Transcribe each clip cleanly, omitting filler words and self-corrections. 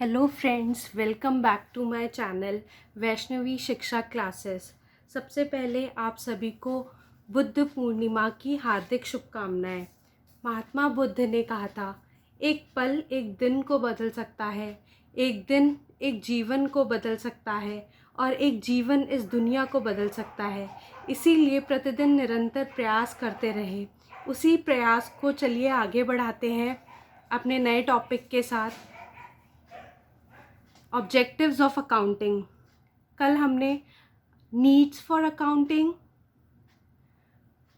Hello friends, welcome back to my channel Vaishnavi Shiksha classes. सबसे पहले आप सभी को बुद्ध पूर्णिमा की हार्दिक शुभकामनाएं। महात्मा बुद्ध ने कहा था, एक पल एक दिन को बदल सकता है, एक दिन एक जीवन को बदल सकता है और एक जीवन इस दुनिया को बदल सकता है। इसीलिए प्रतिदिन निरंतर प्रयास करते रहे। उसी प्रयास को चलिए आगे बढ़ाते हैं अपने नए टॉपिक के साथ, ऑब्जेक्टिव्स ऑफ अकाउंटिंग। कल हमने needs for accounting,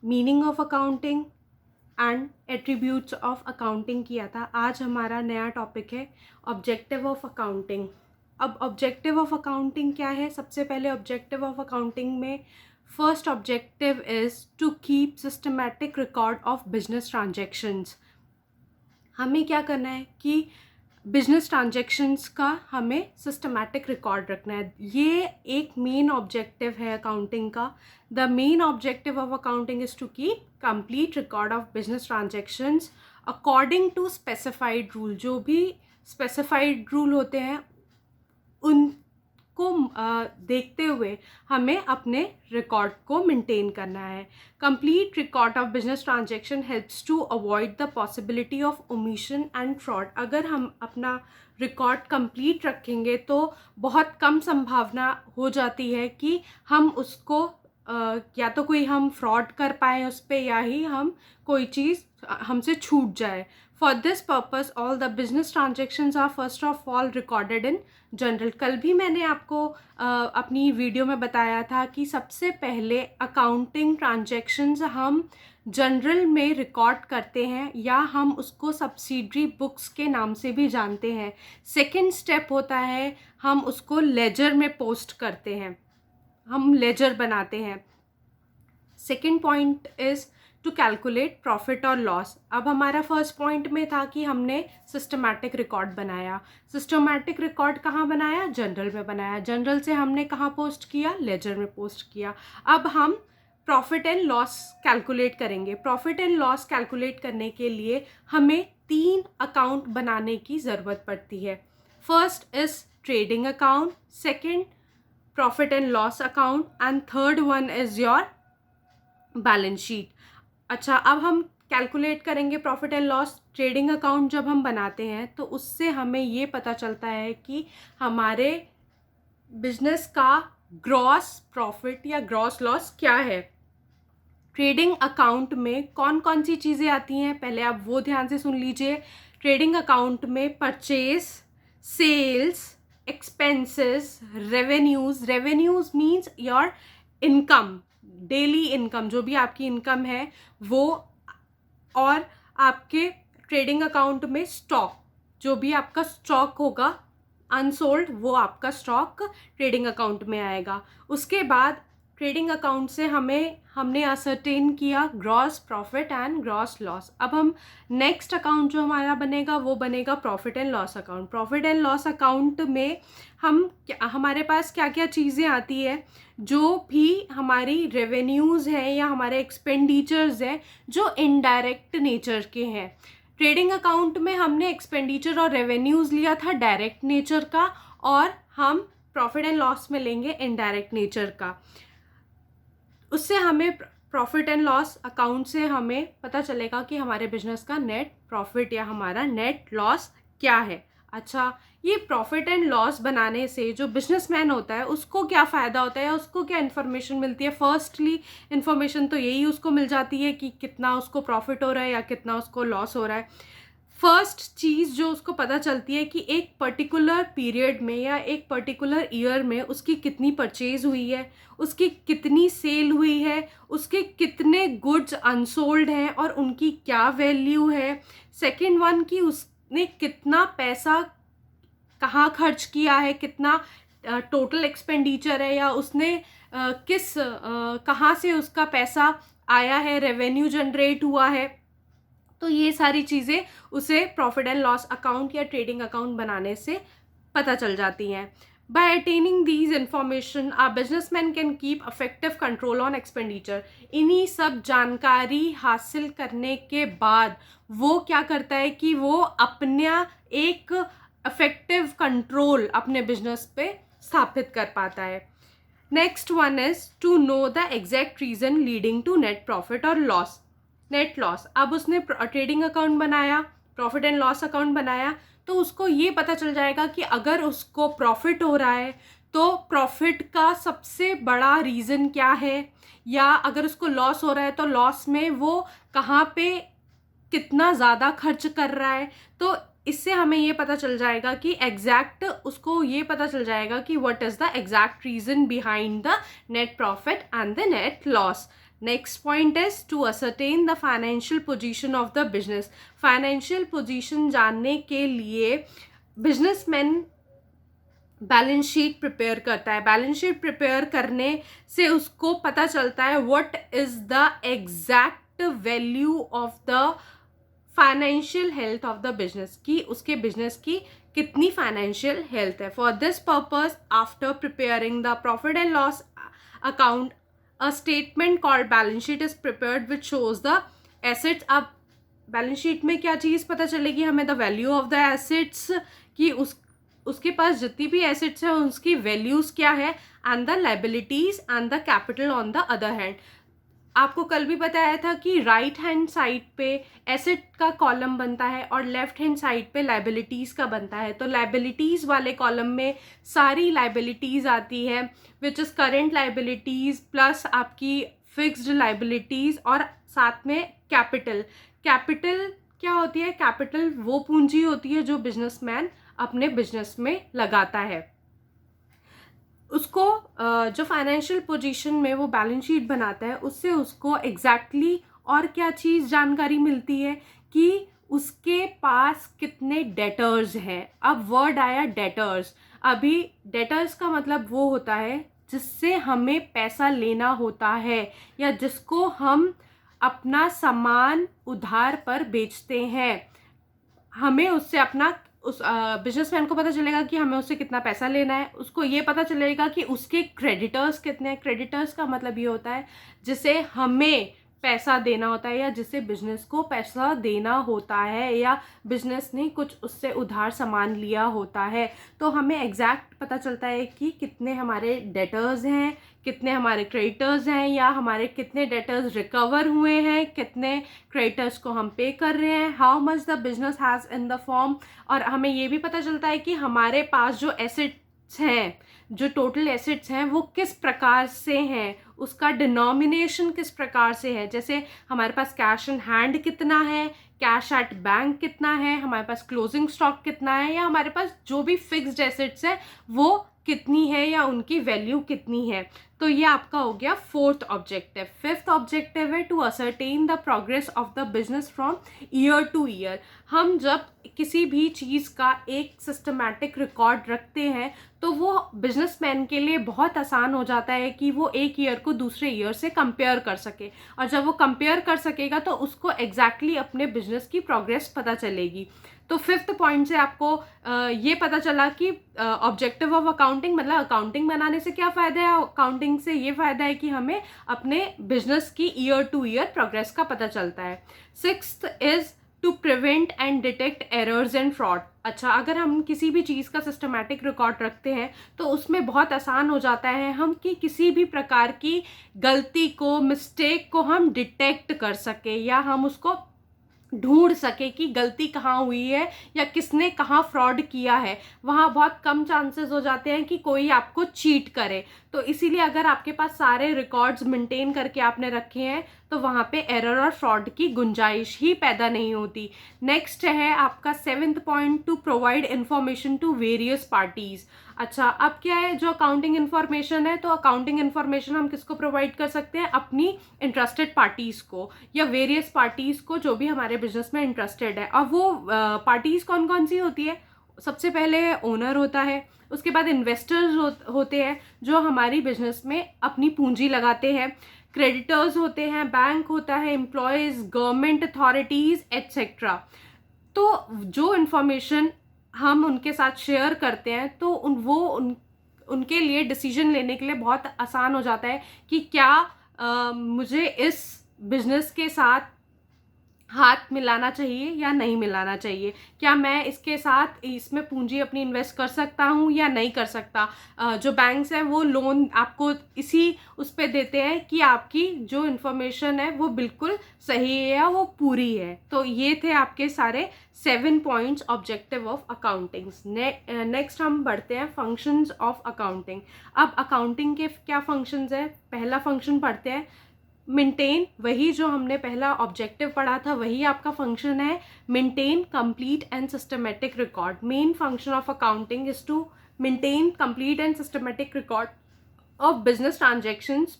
meaning of accounting and attributes of accounting किया था। आज हमारा नया टॉपिक है ऑब्जेक्टिव ऑफ अकाउंटिंग। अब ऑब्जेक्टिव ऑफ अकाउंटिंग क्या है? सबसे पहले ऑब्जेक्टिव ऑफ अकाउंटिंग में first objective is to keep systematic record of business transactions. हमें क्या करना है कि बिजनेस ट्रांजैक्शंस का हमें सिस्टमैटिक रिकॉर्ड रखना है। ये एक मेन ऑब्जेक्टिव है अकाउंटिंग का। The main objective of accounting is to keep complete record of business transactions according to specified rule. जो भी स्पेसिफाइड रूल होते हैं उनको देखते हुए हमें अपने रिकॉर्ड को मेंटेन करना है। Complete record of business transaction helps to avoid the possibility of omission and fraud. अगर हम अपना रिकॉर्ड कंप्लीट रखेंगे तो बहुत कम संभावना हो जाती है कि हम उसको या तो कोई हम फ्रॉड कर पाए उस पर, या ही हम कोई चीज़ हमसे छूट जाए। For this purpose all the business transactions are first of all recorded in journal. कल भी मैंने आपको अपनी वीडियो में बताया था कि सबसे पहले अकाउंटिंग ट्रांजेक्शन्स हम जनरल में रिकॉर्ड करते हैं, या हम उसको सब्सिडरी बुक्स के नाम से भी जानते हैं। सेकेंड स्टेप होता है हम उसको लेजर में पोस्ट करते हैं, हम लेजर बनाते हैं। Second point is to calculate profit और लॉस। अब हमारा फर्स्ट पॉइंट में था कि हमने सिस्टमैटिक रिकॉर्ड बनाया। सिस्टमैटिक रिकॉर्ड कहाँ बनाया? जनरल में बनाया। जनरल से हमने कहाँ पोस्ट किया? लेजर में पोस्ट किया। अब हम प्रॉफिट एंड लॉस कैलकुलेट करेंगे। प्रॉफिट एंड लॉस कैलकुलेट करने के लिए हमें 3 अकाउंट बनाने की ज़रूरत पड़ती है। First is trading account, second profit and loss account and third one is your balance sheet. अच्छा, अब हम कैलकुलेट करेंगे profit and loss. Trading account जब हम बनाते हैं तो उससे हमें ये पता चलता है कि हमारे बिजनेस का ग्रॉस प्रॉफिट या ग्रॉस लॉस क्या है। ट्रेडिंग अकाउंट में कौन कौन सी चीज़ें आती हैं, पहले आप वो ध्यान से सुन लीजिए। ट्रेडिंग अकाउंट में purchase, sales, expenses, revenues means your income, daily income, जो भी आपकी इनकम है वो, और आपके ट्रेडिंग अकाउंट में स्टॉक, जो भी आपका स्टॉक होगा अनसोल्ड, वो आपका स्टॉक ट्रेडिंग अकाउंट में आएगा। उसके बाद ट्रेडिंग अकाउंट से हमने असरटेन किया gross profit and gross loss. अब हम नेक्स्ट अकाउंट जो हमारा बनेगा वो बनेगा profit and loss account. Profit and loss account में हमारे पास क्या क्या चीज़ें आती है, जो भी हमारी रेवेन्यूज़ हैं या हमारे एक्सपेंडिचर्स हैं जो इनडायरेक्ट नेचर के हैं। ट्रेडिंग अकाउंट में हमने एक्सपेंडिचर और रेवेन्यूज़ लिया था डायरेक्ट नेचर का, और हम प्रॉफिट एंड लॉस में लेंगे इनडायरेक्ट नेचर का। उससे हमें प्रॉफिट एंड लॉस अकाउंट से हमें पता चलेगा कि हमारे बिजनेस का नेट प्रॉफिट या हमारा नेट लॉस क्या है। अच्छा, ये प्रॉफिट एंड लॉस बनाने से जो बिजनेसमैन होता है उसको क्या फ़ायदा होता है, उसको क्या इन्फॉर्मेशन मिलती है? फर्स्टली इन्फॉर्मेशन तो यही उसको मिल जाती है कि कितना उसको प्रॉफिट हो रहा है या कितना उसको लॉस हो रहा है। फर्स्ट चीज़ जो उसको पता चलती है कि एक पर्टिकुलर पीरियड में या एक पर्टिकुलर ईयर में उसकी कितनी परचेज़ हुई है, उसकी कितनी सेल हुई है, उसके कितने गुड्स अनसोल्ड हैं और उनकी क्या वैल्यू है। सेकंड वन कि उसने कितना पैसा कहाँ खर्च किया है, कितना टोटल एक्सपेंडिचर है, या उसने कहाँ से उसका पैसा आया है, रेवेन्यू जनरेट हुआ है। तो ये सारी चीज़ें उसे प्रॉफिट एंड लॉस अकाउंट या ट्रेडिंग अकाउंट बनाने से पता चल जाती हैं। By attaining these information a businessman can keep effective control on expenditure. इन्हीं सब जानकारी हासिल करने के बाद वो क्या करता है कि वो अपना एक इफेक्टिव कंट्रोल अपने बिजनेस पे स्थापित कर पाता है। Next one is to know the exact reason leading to net profit और लॉस, नेट लॉस। अब उसने ट्रेडिंग अकाउंट बनाया, प्रॉफिट एंड लॉस अकाउंट बनाया, तो उसको ये पता चल जाएगा कि अगर उसको प्रॉफिट हो रहा है तो प्रॉफिट का सबसे बड़ा रीज़न क्या है, या अगर उसको लॉस हो रहा है तो लॉस में वो कहाँ पे कितना ज़्यादा खर्च कर रहा है। तो इससे हमें ये पता चल जाएगा कि एग्जैक्ट, उसको ये पता चल जाएगा कि what is the exact reason behind the net profit and the net loss. Next point is to ascertain the financial position of the business. Financial position जानने के लिए बिजनेसमैन बैलेंस शीट प्रिपेयर करता है। बैलेंस शीट प्रिपेयर करने से उसको पता चलता है what is the exact value of the financial health of the business, कि उसके बिजनेस की कितनी फाइनेंशियल हेल्थ है। For this purpose after preparing the profit and loss account a statement called balance sheet is prepared which shows the assets. अब balance sheet में क्या चीज़ पता चलेगी हमें, the value of the assets, कि उसके पास जितनी भी एसेट्स है उसकी वैल्यूज़ क्या है, and the liabilities and the capital on the other hand. आपको कल भी बताया था कि राइट हैंड साइड पे एसेट का कॉलम बनता है और लेफ्ट हैंड साइड पे लाइबिलिटीज़ का बनता है। तो लाइबिलिटीज़ वाले कॉलम में सारी लाइबिलिटीज़ आती है which is current liabilities plus आपकी फिक्स्ड लाइबिलिटीज़ और साथ में कैपिटल। कैपिटल क्या होती है? कैपिटल वो पूंजी होती है जो बिजनेसमैन अपने बिजनेस में लगाता है। उसको जो फाइनेंशियल पोजीशन में वो बैलेंस शीट बनाता है उससे उसको एग्जैक्टली और क्या चीज़ जानकारी मिलती है कि उसके पास कितने डेटर्स हैं। अब वर्ड आया डेटर्स। अभी डेटर्स का मतलब वो होता है जिससे हमें पैसा लेना होता है या जिसको हम अपना सामान उधार पर बेचते हैं। हमें उससे अपना उस बिजनेसमैन को पता चलेगा कि हमें उससे कितना पैसा लेना है। उसको ये पता चलेगा कि उसके क्रेडिटर्स कितने हैं। क्रेडिटर्स का मतलब ये होता है जिसे हमें पैसा देना होता है या जिसे बिजनेस को पैसा देना होता है या बिजनेस ने कुछ उससे उधार सामान लिया होता है। तो हमें एग्जैक्ट पता चलता है कि कितने हमारे डेटर्स हैं, कितने हमारे क्रेडिटर्स हैं, या हमारे कितने डेटर्स रिकवर हुए हैं, कितने क्रेडिटर्स को हम पे कर रहे हैं, how much the business has in the form. और हमें ये भी पता चलता है कि हमारे पास जो एसेट्स हैं, जो टोटल एसेट्स हैं वो किस प्रकार से हैं, उसका डिनोमिनेशन किस प्रकार से है। जैसे हमारे पास कैश इन हैंड कितना है, कैश एट बैंक कितना है, हमारे पास क्लोजिंग स्टॉक कितना है, या हमारे पास जो भी फिक्स्ड एसेट्स है वो कितनी है या उनकी वैल्यू कितनी है। तो ये आपका हो गया फोर्थ ऑब्जेक्टिव। फिफ्थ ऑब्जेक्टिव है to ascertain the progress of the business from year to year. हम जब किसी भी चीज़ का एक सिस्टमैटिक रिकॉर्ड रखते हैं तो वो बिजनेसमैन के लिए बहुत आसान हो जाता है कि वो एक ईयर को दूसरे ईयर से कंपेयर कर सके, और जब वो कंपेयर कर सकेगा तो उसको एग्जैक्टली अपने बिजनेस की प्रोग्रेस पता चलेगी। तो फिफ्थ पॉइंट से आपको ये पता चला कि ऑब्जेक्टिव ऑफ अकाउंटिंग मतलब अकाउंटिंग बनाने से क्या फ़ायदा है। अकाउंटिंग से ये फ़ायदा है कि हमें अपने बिजनेस की ईयर टू ईयर प्रोग्रेस का पता चलता है। Sixth is to prevent and detect errors and fraud. अच्छा, अगर हम किसी भी चीज़ का सिस्टमैटिक रिकॉर्ड रखते हैं तो उसमें बहुत आसान हो जाता है हम कि किसी भी प्रकार की गलती को, मिस्टेक को हम डिटेक्ट कर सके या हम उसको ढूंढ सके कि गलती कहाँ हुई है या किसने कहाँ फ्रॉड किया है। वहाँ बहुत कम चांसेस हो जाते हैं कि कोई आपको चीट करे। तो इसीलिए अगर आपके पास सारे रिकॉर्ड्स मेंटेन करके आपने रखे हैं तो वहाँ पे एरर और फ्रॉड की गुंजाइश ही पैदा नहीं होती। नेक्स्ट है आपका seventh point, to provide information to various parties. अच्छा, अब क्या है, जो अकाउंटिंग इन्फॉर्मेशन है तो अकाउंटिंग इन्फॉर्मेशन हम किसको प्रोवाइड कर सकते हैं? अपनी इंटरेस्टेड पार्टीज़ को या वेरियस पार्टीज़ को जो भी हमारे बिजनेस में इंटरेस्टेड है। और वो पार्टीज़ कौन कौन सी होती है? सबसे पहले ओनर होता है, उसके बाद इन्वेस्टर्स होते हैं जो हमारी बिजनेस में अपनी पूंजी लगाते हैं, क्रेडिटर्स होते हैं, बैंक होता है, एम्प्लॉयज़, गवर्नमेंट अथॉरिटीज़ एट्सेट्रा। तो जो इन्फॉर्मेशन हम उनके साथ शेयर करते हैं तो उनके लिए डिसीजन लेने के लिए बहुत आसान हो जाता है कि क्या मुझे इस बिजनेस के साथ हाथ मिलाना चाहिए या नहीं मिलाना चाहिए, क्या मैं इसके साथ इसमें पूंजी अपनी इन्वेस्ट कर सकता हूँ या नहीं कर सकता। जो बैंक्स हैं वो लोन आपको इसी उस पे देते हैं कि आपकी जो इन्फॉर्मेशन है वो बिल्कुल सही है या वो पूरी है। तो ये थे आपके सारे 7 points objective of accountings. Next हम बढ़ते हैं फंक्शंस ऑफ अकाउंटिंग। अब अकाउंटिंग के क्या फंक्शंस है, पहला फंक्शन पढ़ते हैं मेंटेन। वही जो हमने पहला ऑब्जेक्टिव पढ़ा था वही आपका फंक्शन है, maintain complete and systematic record. Main function of accounting is to maintain complete and systematic record of business transactions.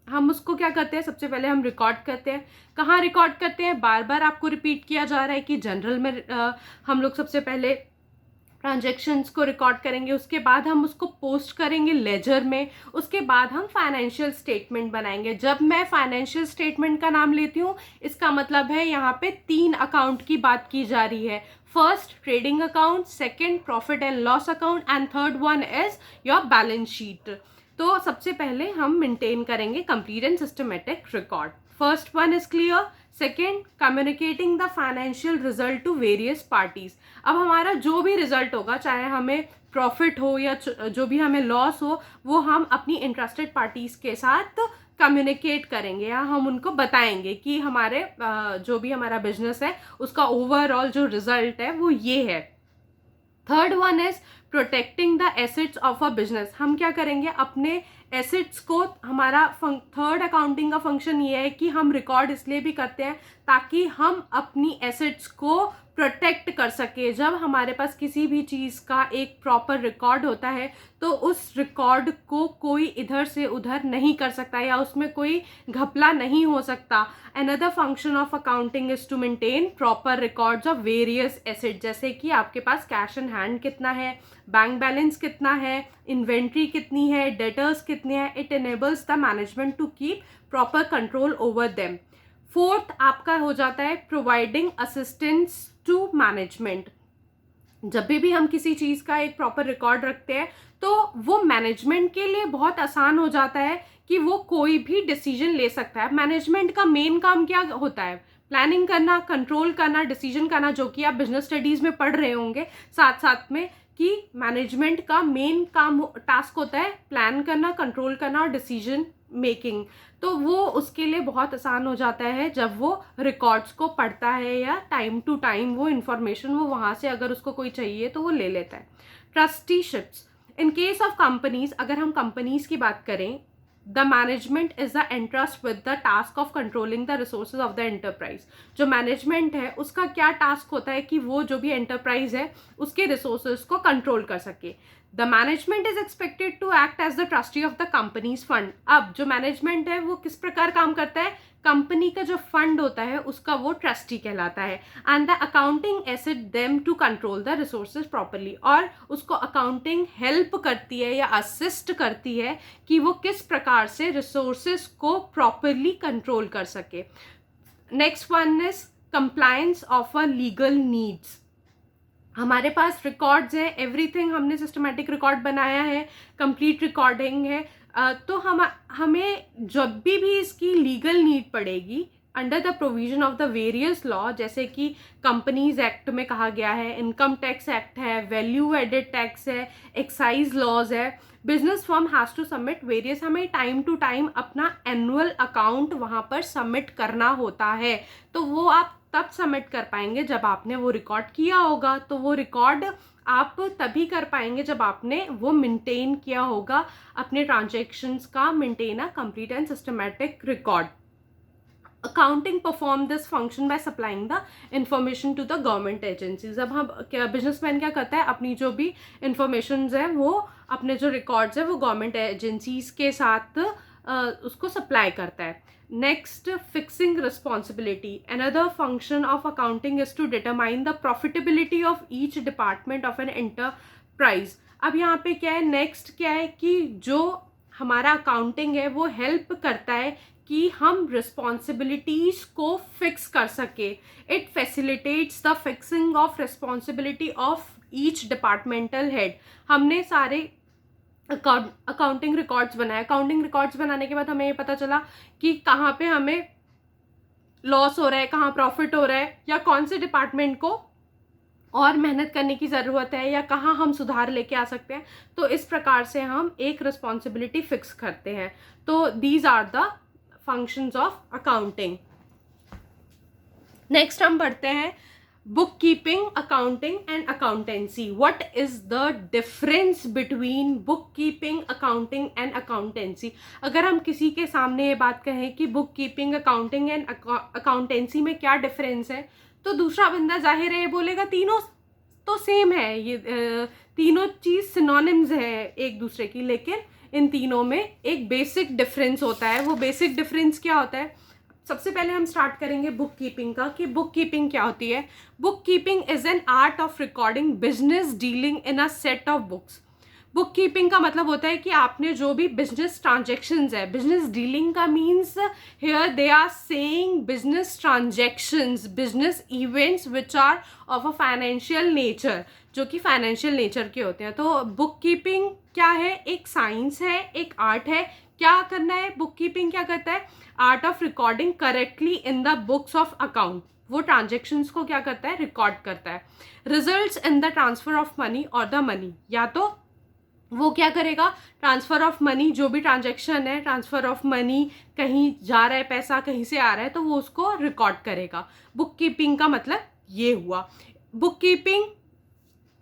हम उसको क्या करते हैं, सबसे पहले हम रिकॉर्ड करते हैं। कहाँ रिकॉर्ड करते हैं, बार बार आपको रिपीट किया जा रहा है कि जनरल में हम लोग सबसे पहले ट्रांजेक्शन्स को रिकॉर्ड करेंगे, उसके बाद हम उसको पोस्ट करेंगे लेजर में, उसके बाद हम फाइनेंशियल स्टेटमेंट बनाएंगे। जब मैं फाइनेंशियल स्टेटमेंट का नाम लेती हूँ इसका मतलब है यहाँ पे 3 अकाउंट की बात की जा रही है। First trading account, second profit and loss account and third one is your balance sheet. तो सबसे पहले हम मेंटेन करेंगे complete and systematic record. First one is clear. Second, communicating the financial result to various parties. अब हमारा जो भी result होगा, चाहे हमें प्रॉफिट हो या जो भी हमें लॉस हो, वो हम अपनी इंटरेस्टेड पार्टीज के साथ कम्युनिकेट करेंगे या हम उनको बताएंगे कि हमारे जो भी हमारा बिजनेस है उसका ओवरऑल जो रिजल्ट है वो ये है। Third one is protecting the assets of a business. हम क्या करेंगे, अपने एसेट्स को, हमारा थर्ड अकाउंटिंग का फंक्शन ये है कि हम रिकॉर्ड इसलिए भी करते हैं ताकि हम अपनी एसेट्स को प्रोटेक्ट कर सके। जब हमारे पास किसी भी चीज़ का एक प्रॉपर रिकॉर्ड होता है तो उस रिकॉर्ड को कोई इधर से उधर नहीं कर सकता या उसमें कोई घपला नहीं हो सकता। Another function of accounting is to maintain proper records of various asset, जैसे कि आपके पास कैश इन हैंड कितना है, बैंक बैलेंस कितना है, इन्वेंट्री कितनी है, डेटर्स कितने हैं। It enables the management to keep proper control over them. Fourth आपका हो जाता है प्रोवाइडिंग असिस्टेंस टू मैनेजमेंट। जब भी हम किसी चीज़ का एक प्रॉपर रिकॉर्ड रखते हैं तो वो मैनेजमेंट के लिए बहुत आसान हो जाता है कि वो कोई भी डिसीजन ले सकता है। मैनेजमेंट का मेन काम क्या होता है, प्लानिंग करना, कंट्रोल करना, डिसीजन करना, जो कि आप बिजनेस स्टडीज़ में पढ़ रहे होंगे साथ साथ में, कि मैनेजमेंट का मेन काम टास्क होता है प्लान करना, कंट्रोल करना और डिसीजन मेकिंग। तो वो उसके लिए बहुत आसान हो जाता है जब वो रिकॉर्ड्स को पढ़ता है या टाइम टू टाइम वो इन्फॉर्मेशन वो वहाँ से अगर उसको कोई चाहिए तो वो ले लेता है। ट्रस्टीशिप्स, इन केस ऑफ कंपनीज, अगर हम कंपनीज की बात करें, the management is the entrust with the task of controlling the resources of the enterprise. जो मैनेजमेंट है उसका क्या टास्क होता है कि वो जो भी एंटरप्राइज है उसके रिसोर्सेज को कंट्रोल कर सके। The management is expected to act as the trustee of the company's fund. अब जो मैनेजमेंट है वो किस प्रकार काम करता है, कंपनी का जो फंड होता है उसका वो ट्रस्टी कहलाता है। एंड द अकाउंटिंग एसिड them to control the resources properly, और उसको अकाउंटिंग हेल्प करती है या असिस्ट करती है कि वो किस प्रकार से रिसोर्सेज को प्रॉपरली कंट्रोल कर सके। Next one is compliance of a legal needs. हमारे पास रिकॉर्ड्स हैं, एवरीथिंग हमने सिस्टमेटिक रिकॉर्ड बनाया है, कंप्लीट रिकॉर्डिंग है, तो हमें जब भी इसकी लीगल नीड पड़ेगी under the provision of the various law, जैसे कि कंपनीज एक्ट में कहा गया है, इनकम टैक्स एक्ट है, वैल्यू एडेड टैक्स है, एक्साइज लॉज है, business firm has to submit various, हमें टाइम टू टाइम अपना एनुअल अकाउंट वहाँ पर सबमिट करना होता है। तो वो आप तब सबमिट कर पाएंगे जब आपने वो रिकॉर्ड किया होगा। तो वो रिकॉर्ड आप तभी कर पाएंगे जब आपने वो मेंटेन किया होगा, अपने ट्रांजेक्शन्स का maintain a complete and systematic record. Accounting perform this function by supplying the information to the government agencies. अब हम बिजनेसमैन क्या करता है, अपनी जो भी इंफॉर्मेशन है वो अपने जो रिकॉर्ड्स है वो गवर्नमेंट एजेंसीज के साथ उसको सप्लाई करता है। Next, fixing responsibility. Another function of accounting is to determine the profitability of each department of an enterprise. अब यहाँ पे क्या है, नेक्स्ट क्या है कि जो हमारा अकाउंटिंग है वो हेल्प करता है कि हम रिस्पॉन्सिबिलिटीज को फिक्स कर सके। It facilitates the fixing of responsibility of each departmental head. हमने सारे अकाउंटिंग रिकॉर्ड्स बनाए, अकाउंटिंग रिकॉर्ड्स बनाने के बाद हमें ये पता चला कि कहाँ पे हमें लॉस हो रहा है, कहाँ प्रॉफिट हो रहा है, या कौन से डिपार्टमेंट को और मेहनत करने की ज़रूरत है, या कहाँ हम सुधार लेके आ सकते हैं। तो इस प्रकार से हम एक रिस्पॉन्सिबिलिटी फिक्स करते हैं। तो these are the functions of accounting. Next हम बढ़ते हैं book keeping, accounting and accountancy. What is the difference between book keeping, accounting and accountancy. अगर हम किसी के सामने ये बात कहें कि book keeping, accounting and accountancy में क्या डिफरेंस है, तो दूसरा बंदा जाहिर है ये बोलेगा तीनों तो सेम है, ये तीनों चीज़ सिनोनिम्स है एक दूसरे की, लेकिन इन तीनों में एक बेसिक डिफरेंस होता है। वो बेसिक डिफरेंस क्या होता है? सबसे पहले हम स्टार्ट करेंगे बुक कीपिंग का, कि बुक कीपिंग क्या होती है। Book keeping is an art of recording business dealing in a set of books. Book keeping का मतलब होता है कि आपने जो भी बिजनेस ट्रांजेक्शन्स है, बिजनेस डीलिंग का means here they are saying business transactions, business events which are of a financial nature, जो कि फाइनेंशियल नेचर के होते हैं। तो बुक कीपिंग क्या है? एक साइंस है, एक आर्ट है। क्या करना है? बुक कीपिंग क्या करता है? Art of recording correctly in the books of account. वो ट्रांजेक्शन्स को क्या करता है? रिकॉर्ड करता है। Results in the transfer of money और द मनी, या तो वो क्या करेगा? ट्रांसफ़र ऑफ मनी, जो भी ट्रांजैक्शन है, ट्रांसफ़र ऑफ मनी, कहीं जा रहा है पैसा, कहीं से आ रहा है, तो वो उसको रिकॉर्ड करेगा। बुक कीपिंग का मतलब ये हुआ। Book keeping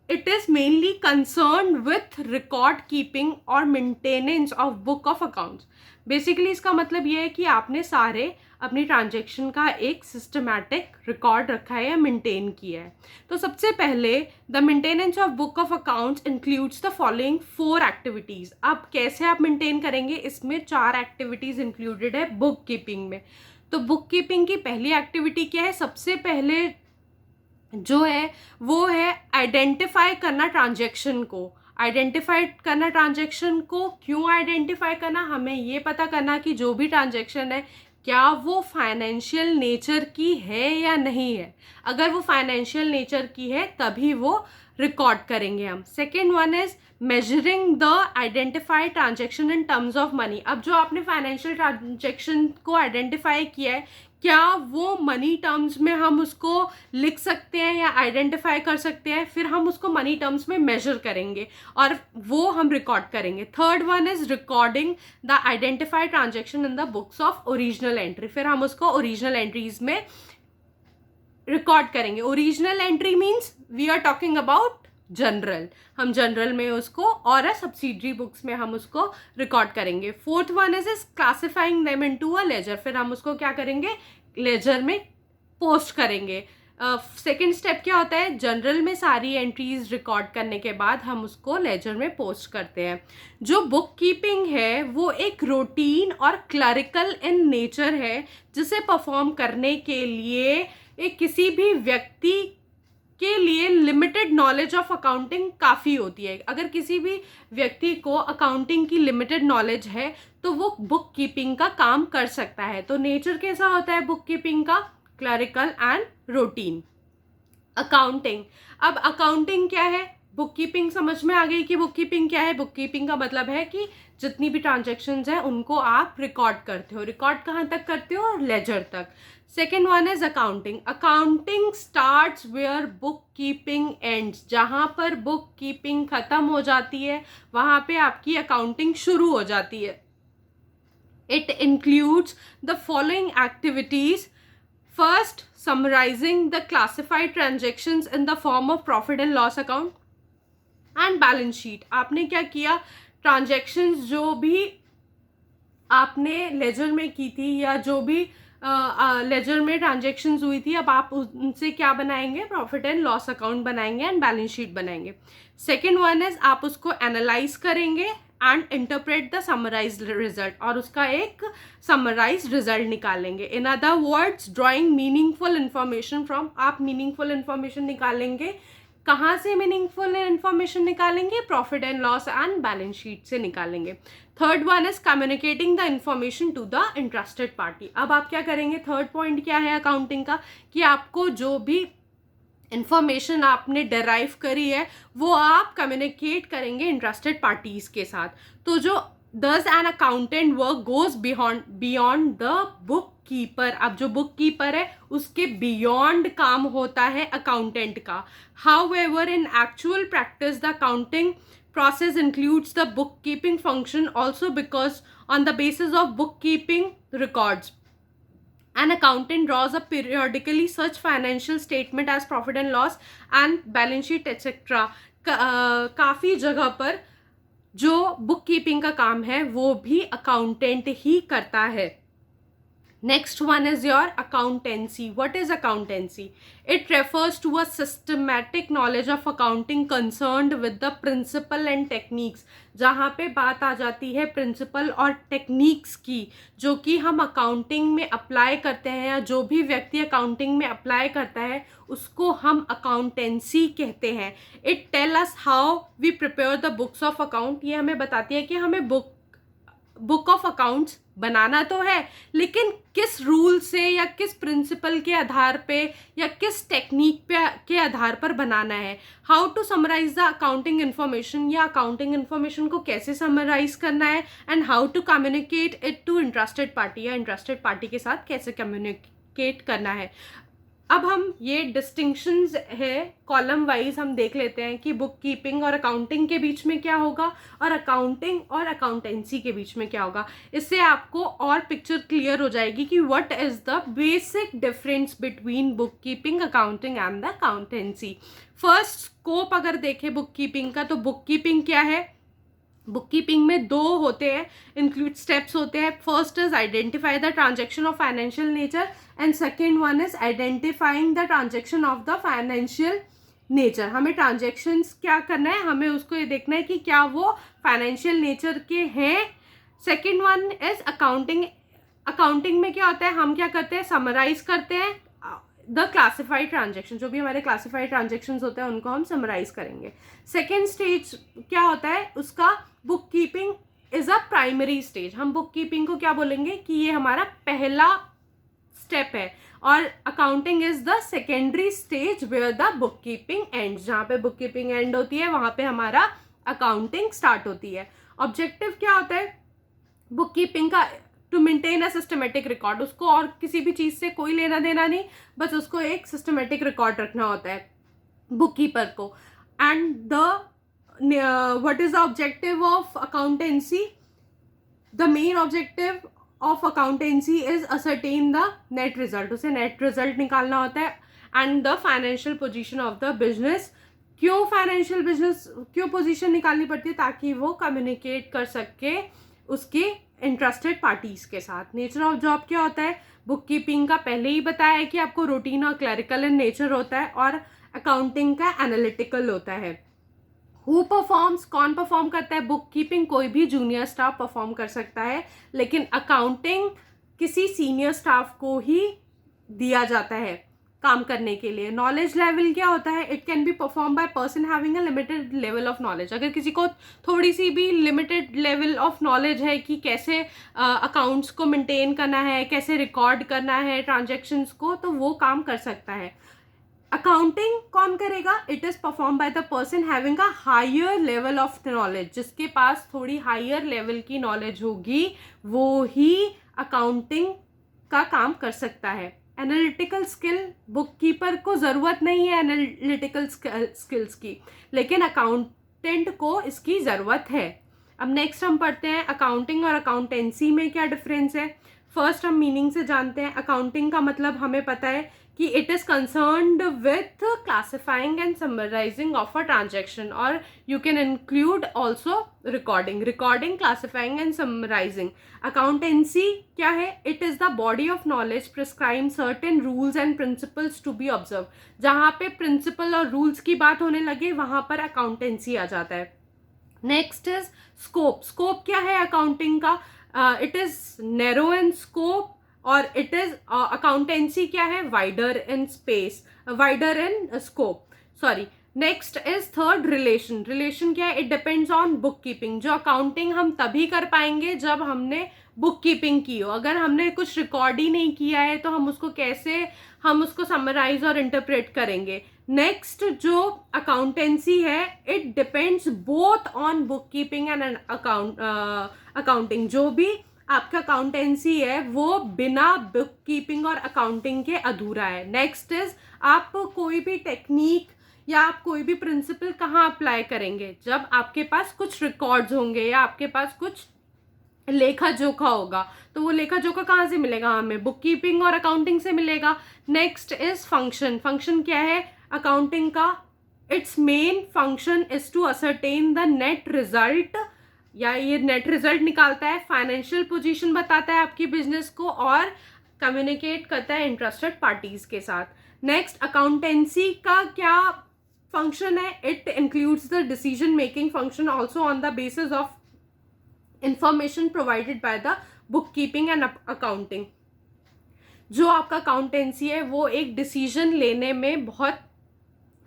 it is mainly concern with record keeping और maintenance of book of accounts. Basically इसका मतलब ये है कि आपने सारे अपनी ट्रांजैक्शन का एक सिस्टमैटिक रिकॉर्ड रखा है या मेंटेन किया है। तो सबसे पहले the maintenance of book of accounts includes the following 4 activities. अब कैसे आप मेंटेन करेंगे? इसमें 4 एक्टिविटीज़ इंक्लूडेड है बुक कीपिंग में। तो बुक कीपिंग की पहली एक्टिविटी क्या है? सबसे पहले जो है वो है आइडेंटिफाई करना ट्रांजैक्शन को। आइडेंटिफाई करना ट्रांजैक्शन को, क्यों आइडेंटिफाई करना? हमें ये पता करना कि जो भी ट्रांजैक्शन है क्या वो फाइनेंशियल नेचर की है या नहीं है। अगर वो फाइनेंशियल नेचर की है तभी वो रिकॉर्ड करेंगे हम। Second one is measuring the identified transaction in terms of money. अब जो आपने फाइनेंशियल ट्रांजैक्शन को आइडेंटिफाई किया है, क्या वो मनी टर्म्स में हम उसको लिख सकते हैं या आइडेंटिफाई कर सकते हैं? फिर हम उसको मनी टर्म्स में मेजर करेंगे और वो हम रिकॉर्ड करेंगे। Third one is recording the identified transaction in the books of original entry. फिर हम उसको ओरिजिनल एंट्रीज में रिकॉर्ड करेंगे। Original entry means we are talking about journal, हम जनरल में उसको और सब्सिडरी बुक्स में हम उसको रिकॉर्ड करेंगे। Fourth one is classifying them into a ledger. फिर हम उसको क्या करेंगे? लेजर में पोस्ट करेंगे। सेकेंड स्टेप क्या होता है? जनरल में सारी एंट्रीज रिकॉर्ड करने के बाद हम उसको लेजर में पोस्ट करते हैं। जो बुक कीपिंग है वो एक रूटीन और क्लरिकल इन नेचर है, जिसे परफॉर्म करने के लिए एक किसी भी व्यक्ति के लिए लिमिटेड नॉलेज ऑफ अकाउंटिंग काफ़ी होती है। अगर किसी भी व्यक्ति को अकाउंटिंग की लिमिटेड नॉलेज है तो वो बुक कीपिंग का काम कर सकता है। तो नेचर कैसा होता है बुक कीपिंग का? Clerical and routine. अकाउंटिंग, अब अकाउंटिंग क्या है? बुक कीपिंग समझ में आ गई कि बुक कीपिंग क्या है। बुक कीपिंग का मतलब है कि जितनी भी ट्रांजैक्शंस हैं उनको आप रिकॉर्ड करते हो। रिकॉर्ड कहाँ तक करते हो? लेजर तक। Second one is accounting. Accounting starts where book keeping ends. जहाँ पर बुक कीपिंग खत्म हो जाती है वहाँ पे आपकी अकाउंटिंग शुरू हो जाती है। It includes the following activities. First, summarizing the classified transactions in the form of profit and loss account and balance sheet। आपने क्या किया? ट्रांजेक्शन्स जो भी आपने लेजर में की थी या जो भी लेजर में ट्रांजेक्शन्स हुई थी, अब आप उनसे क्या बनाएंगे? प्रॉफिट एंड लॉस अकाउंट बनाएंगे एंड बैलेंस शीट बनाएंगे। सेकेंड वन इज आप उसको एनालाइज करेंगे and interpret the summarise result, और उसका एक समराइज रिजल्ट निकालेंगे। In other words, drawing meaningful information from. आप मीनिंगफुल इन्फॉर्मेशन निकालेंगे। कहाँ से मीनिंगफुल इन्फॉर्मेशन निकालेंगे? Profit and loss and balance sheet से निकालेंगे। Third one is communicating the information to the interested party. अब आप क्या करेंगे? थर्ड पॉइंट क्या है अकाउंटिंग का? कि आपको जो भी इन्फॉर्मेशन आपने डेराइव करी है वो आप कम्युनिकेट करेंगे इंटरेस्टेड पार्टीज़ के साथ। तो जो Does an accountant work goes beyond the bookkeeper. अब जो bookkeeper है उसके beyond काम होता है accountant का. However, in actual practice, the accounting process includes the bookkeeping function also, because on the basis of bookkeeping records, an accountant draws up periodically such financial statement as profit and loss and balance sheet etc. काफ़ी जगह पर जो book keeping का काम है वो भी accountant ही करता है. Next one is your accountancy. What is accountancy? It refers to a systematic knowledge of accounting concerned with the principle and techniques. जहाँ पे बात आ जाती है प्रिंसिपल और टेक्निक्स की, जो कि हम अकाउंटिंग में अप्लाई करते हैं, या जो भी व्यक्ति अकाउंटिंग में अप्लाई करता है उसको हम अकाउंटेंसी कहते हैं. It tell us how we prepare the books of account. ये हमें बताती है कि हमें बुक ऑफ अकाउंट्स बनाना तो है, लेकिन किस रूल से या किस प्रिंसिपल के आधार पे या किस टेक्निक पे के आधार पर बनाना है. How to summarise the accounting information, या अकाउंटिंग इन्फॉर्मेशन को कैसे समराइज करना है, and how to communicate it to interested party, या इंटरेस्टेड पार्टी के साथ कैसे कम्युनिकेट करना है. अब हम ये डिस्टिंक्शंस है कॉलम वाइज हम देख लेते हैं कि बुक कीपिंग और अकाउंटिंग के बीच में क्या होगा और अकाउंटिंग और अकाउंटेंसी के बीच में क्या होगा. इससे आपको और पिक्चर क्लियर हो जाएगी कि what is the basic difference between book keeping, accounting and the accountancy. First scope अगर देखें बुक कीपिंग का, तो बुक कीपिंग क्या है. बुक कीपिंग में दो होते हैं, इंक्लूड स्टेप्स होते हैं. First is identify the transaction of financial nature and second one is identifying the transaction of the financial nature. हमें ट्रांजेक्शन्स क्या करना है, हमें उसको ये देखना है कि क्या वो फाइनेंशियल नेचर के हैं. Second one is accounting. Accounting में क्या होता है, हम क्या करते हैं, समराइज करते हैं द क्लासिफाइड ट्रांजेक्शन. जो भी हमारे क्लासिफाइड ट्रांजेक्शन्स होते हैं उनको हम समराइज करेंगे. सेकेंड स्टेज क्या होता है उसका, book keeping is a primary stage. हम बुक कीपिंग को क्या बोलेंगे कि ये हमारा पहला स्टेप है, और accounting is the secondary stage where the book keeping end. जहाँ पे बुक कीपिंग एंड होती है वहाँ पे हमारा अकाउंटिंग स्टार्ट होती है. ऑब्जेक्टिव क्या होता है बुक कीपिंग का, to maintain a systematic record. उसको और किसी भी चीज़ से कोई लेना देना नहीं, बस उसको एक सिस्टमेटिक रिकॉर्ड रखना होता है बुक कीपर को. And the what is the objective of accountancy. The main objective of accountancy is ascertain the net result. उसे नेट रिजल्ट निकालना होता है. And the financial position of the business. क्यों financial business, क्यों position निकालनी पड़ती है, ताकि वो कम्युनिकेट कर सके उसके इंटरेस्टेड पार्टीज के साथ. नेचर ऑफ जॉब क्या होता है, बुक कीपिंग का पहले ही बताया है कि आपको रूटीन और क्लरिकल इन नेचर होता है, और अकाउंटिंग का एनालिटिकल होता है. हु परफॉर्म्स, कौन परफॉर्म करता है बुक कीपिंग, कोई भी जूनियर स्टाफ परफॉर्म कर सकता है, लेकिन अकाउंटिंग किसी सीनियर स्टाफ को ही दिया जाता है काम करने के लिए. नॉलेज लेवल क्या होता है, it can be perform by person having a limited level of knowledge. अगर किसी को थोड़ी सी भी लिमिटेड लेवल ऑफ नॉलेज है कि कैसे अकाउंट्स को मेंटेन करना है, कैसे रिकॉर्ड करना है ट्रांजेक्शन्स को, तो वो काम कर सकता है. अकाउंटिंग कौन करेगा, it is perform by the person having a higher level of knowledge. जिसके पास थोड़ी हायर लेवल की नॉलेज होगी वो ही अकाउंटिंग का काम कर सकता है. एनालिटिकल स्किल, बुक कीपर को ज़रूरत नहीं है एनालिटिकल स्किल्स की, लेकिन अकाउंटेंट को इसकी ज़रूरत है. अब नेक्स्ट हम पढ़ते हैं अकाउंटिंग और अकाउंटेंसी में क्या डिफरेंस है. फर्स्ट हम मीनिंग से जानते हैं. अकाउंटिंग का मतलब हमें पता है कि it is concerned with classifying and summarising of a transaction, और you can include also recording, classifying and summarising. Accountancy क्या है, it is the body of knowledge prescribe certain rules and principles to be observe. जहाँ पे principal और rules की बात होने लगे वहाँ पर अकाउंटेंसी आ जाता है. Next is scope. स्कोप क्या है अकाउंटिंग का, it is narrow in scope, और इट इज अकाउंटेंसी क्या है, wider in space, wider in scope, sorry. Next is third relation. Relation क्या है, it depends on book keeping. जो अकाउंटिंग हम तभी कर पाएंगे जब हमने बुक कीपिंग की हो. अगर हमने कुछ रिकॉर्ड ही नहीं किया है तो हम उसको कैसे, हम उसको समराइज और इंटरप्रेट करेंगे. नेक्स्ट जो अकाउंटेंसी है, it depends both on book keeping and accounting. जो भी आपका अकाउंटेंसी है वो बिना बुक कीपिंग और अकाउंटिंग के अधूरा है। नेक्स्ट इज, आप कोई भी टेक्निक या आप कोई भी प्रिंसिपल कहाँ अप्लाई करेंगे? जब आपके पास कुछ रिकॉर्ड्स होंगे या आपके पास कुछ लेखा जोखा होगा। तो वो लेखा जोखा कहाँ से मिलेगा? हमें बुक कीपिंग और अकाउंटिंग से मिलेगा। Next is function. फंक्शन क्या है अकाउंटिंग का? Its main function is to ascertain the net result, या ये नेट रिजल्ट निकालता है, फाइनेंशियल पोजीशन बताता है आपकी बिजनेस को, और कम्युनिकेट करता है इंटरेस्टेड पार्टीज के साथ। नेक्स्ट, अकाउंटेंसी का क्या फंक्शन है? It includes the decision making function also on the basis of information provided by the book keeping and accounting. जो आपका अकाउंटेंसी है वो एक डिसीजन लेने में बहुत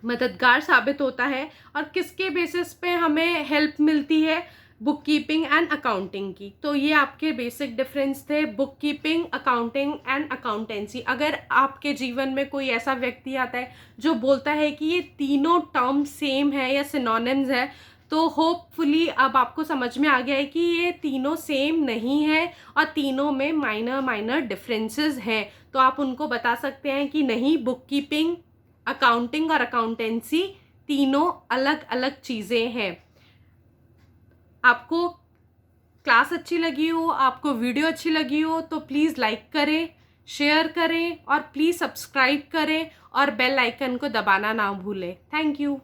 मददगार साबित होता है। और किसके बेसिस पे हमें हेल्प मिलती है? बुक कीपिंग एंड अकाउंटिंग की। तो ये आपके बेसिक डिफरेंस थे, book keeping, accounting and accountancy. अगर आपके जीवन में कोई ऐसा व्यक्ति आता है जो बोलता है कि ये तीनों टर्म सेम है या सिनोनिम्स है, तो होपफुली अब आपको समझ में आ गया है कि ये तीनों सेम नहीं है और तीनों में माइनर डिफरेंसेस हैं। तो आप उनको बता सकते हैं कि नहीं, बुक कीपिंग, अकाउंटिंग और अकाउंटेंसी तीनों अलग अलग चीज़ें हैं। आपको क्लास अच्छी लगी हो, आपको वीडियो अच्छी लगी हो तो प्लीज़ लाइक करें, शेयर करें और प्लीज़ सब्सक्राइब करें और बेल आइकन को दबाना ना भूलें। Thank you.